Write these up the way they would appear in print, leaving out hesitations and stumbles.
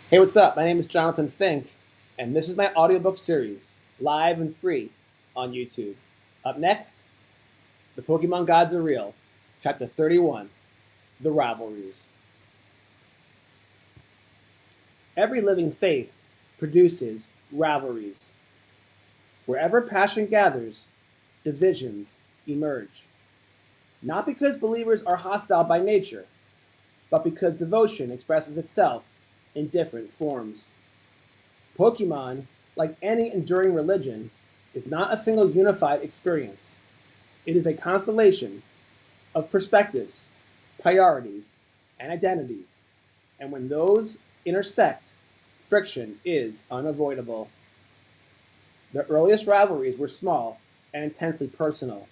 Hey, what's up? My name is Jonathan Fink, and this is my audiobook series, live and free on YouTube. Up next, The Pokemon Gods Are Real, Chapter 31, The Rivalries. Every living faith produces rivalries. Wherever passion gathers, divisions emerge. Not because believers are hostile by nature, but because devotion expresses itself in different forms. Pokemon, like any enduring religion, is not a single unified experience. It is a constellation of perspectives, priorities, and identities, and when those intersect, friction is unavoidable. The earliest rivalries were small and intensely personal.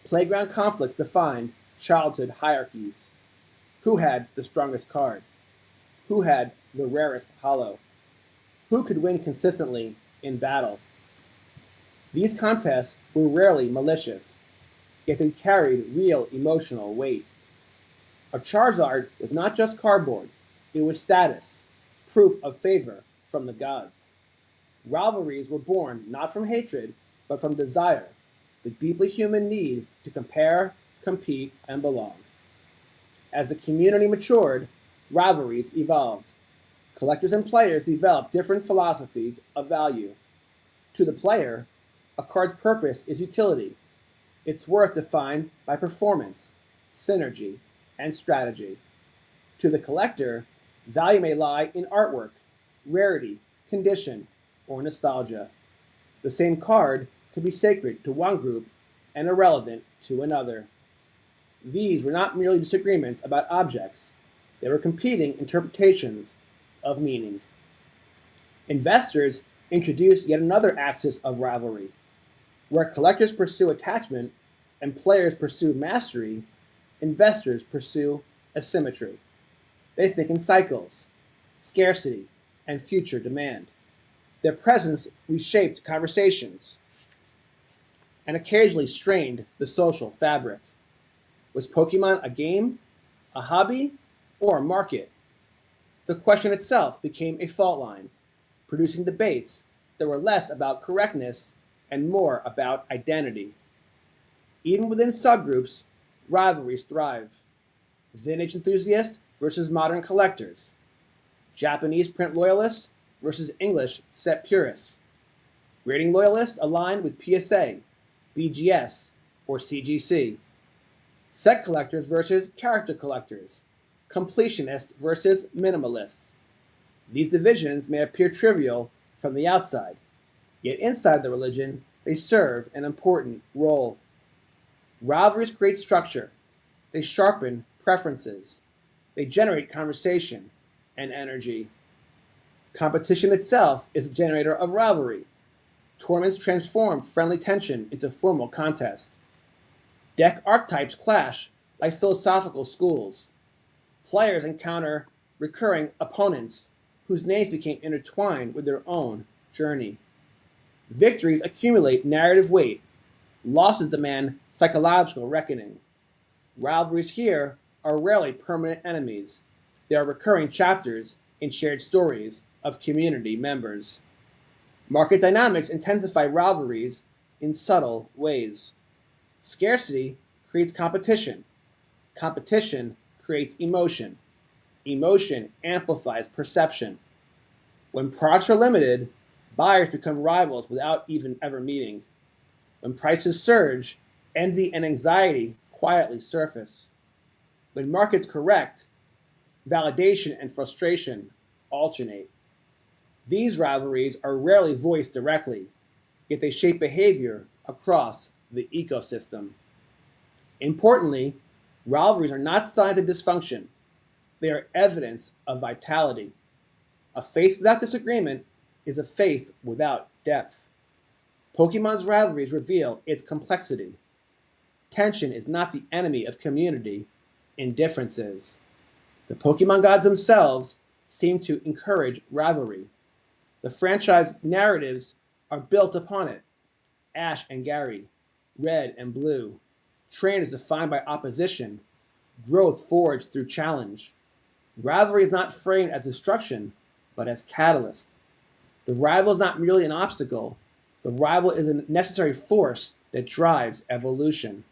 Playground conflicts defined childhood hierarchies. Who had the strongest card? Who had the rarest holo? Who could win consistently in battle? These contests were rarely malicious, yet they carried real emotional weight. A Charizard was not just cardboard, it was status, proof of favor from the gods. Rivalries were born not from hatred, but from desire, the deeply human need to compare, compete, and belong. As the community matured, rivalries evolved. Collectors and players developed different philosophies of value. To the player, a card's purpose is utility, its worth defined by performance, synergy, and strategy. To the collector, value may lie in artwork, rarity, condition, or nostalgia. The same card could be sacred to one group and irrelevant to another. These were not merely disagreements about objects, they were competing interpretations of meaning. Investors introduced yet another axis of rivalry. Where collectors pursue attachment and players pursue mastery, investors pursue asymmetry. They think in cycles, scarcity, and future demand. Their presence reshaped conversations and occasionally strained the social fabric. Was Pokemon a game, a hobby, or a market? The question itself became a fault line, producing debates that were less about correctness and more about identity. Even within subgroups, rivalries thrive. Vintage enthusiasts versus modern collectors, Japanese print loyalists versus English set purists, grading loyalists aligned with PSA, BGS, or CGC, set collectors versus character collectors, completionists versus minimalists. These divisions may appear trivial from the outside, yet inside the religion, they serve an important role. Rivalries create structure, they sharpen preferences, they generate conversation and energy. Competition itself is a generator of rivalry. Tournaments transform friendly tension into formal contest. Deck archetypes clash like philosophical schools. Players encounter recurring opponents whose names became intertwined with their own journey. Victories accumulate narrative weight. Losses demand psychological reckoning. Rivalries here are rarely permanent enemies. They are recurring chapters in shared stories of community members. Market dynamics intensify rivalries in subtle ways. Scarcity creates competition. Competition creates emotion. Emotion amplifies perception. When products are limited, buyers become rivals without even ever meeting. When prices surge, envy and anxiety quietly surface. When markets correct, validation and frustration alternate. These rivalries are rarely voiced directly, yet they shape behavior across the ecosystem. Importantly, rivalries are not signs of dysfunction, they are evidence of vitality. A faith without disagreement is a faith without depth. Pokemon's rivalries reveal its complexity. Tension is not the enemy of community, indifference is. The Pokemon gods themselves seem to encourage rivalry. The franchise narratives are built upon it. Ash and Gary, Red and Blue. Trainers defined by opposition, growth forged through challenge. Rivalry is not framed as destruction, but as catalyst. The rival is not merely an obstacle. The rival is a necessary force that drives evolution.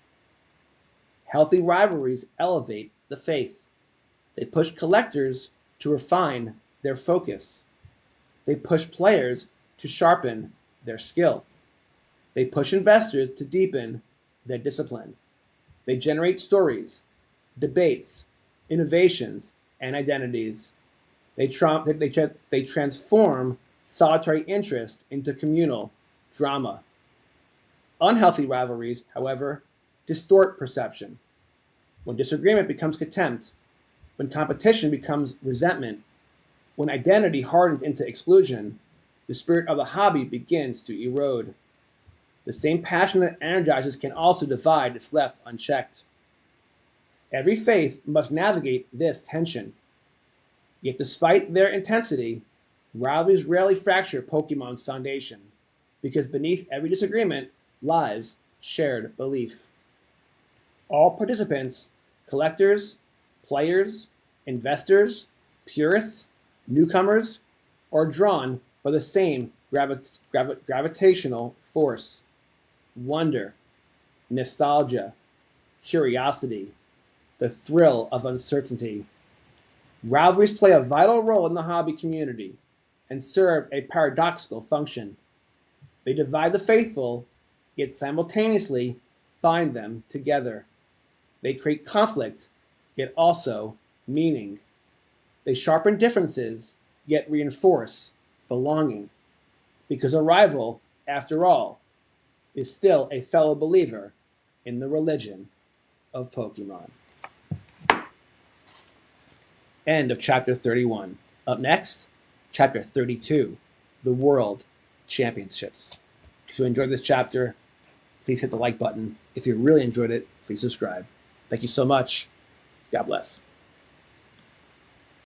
Healthy rivalries elevate the faith. They push collectors to refine their focus. They push players to sharpen their skill. They push investors to deepen their discipline. They generate stories, debates, innovations, and identities. They transform solitary interest into communal drama. Unhealthy rivalries, however, distort perception. When disagreement becomes contempt, when competition becomes resentment, when identity hardens into exclusion, the spirit of the hobby begins to erode. The same passion that energizes can also divide if left unchecked. Every faith must navigate this tension. Yet despite their intensity, rivalries rarely fracture Pokemon's foundation, because beneath every disagreement lies shared belief. All participants, collectors, players, investors, purists, newcomers, are drawn by the same gravitational force: wonder, nostalgia, curiosity, the thrill of uncertainty. Rivalries play a vital role in the hobby community and serve a paradoxical function. They divide the faithful, yet simultaneously bind them together. They create conflict, yet also meaning. They sharpen differences, yet reinforce belonging. Because a rival, after all, is still a fellow believer in the religion of Pokemon. End of chapter 31. Up next, chapter 32, the World Championships. If you enjoyed this chapter, please hit the like button. If you really enjoyed it, please subscribe. Thank you so much. God bless.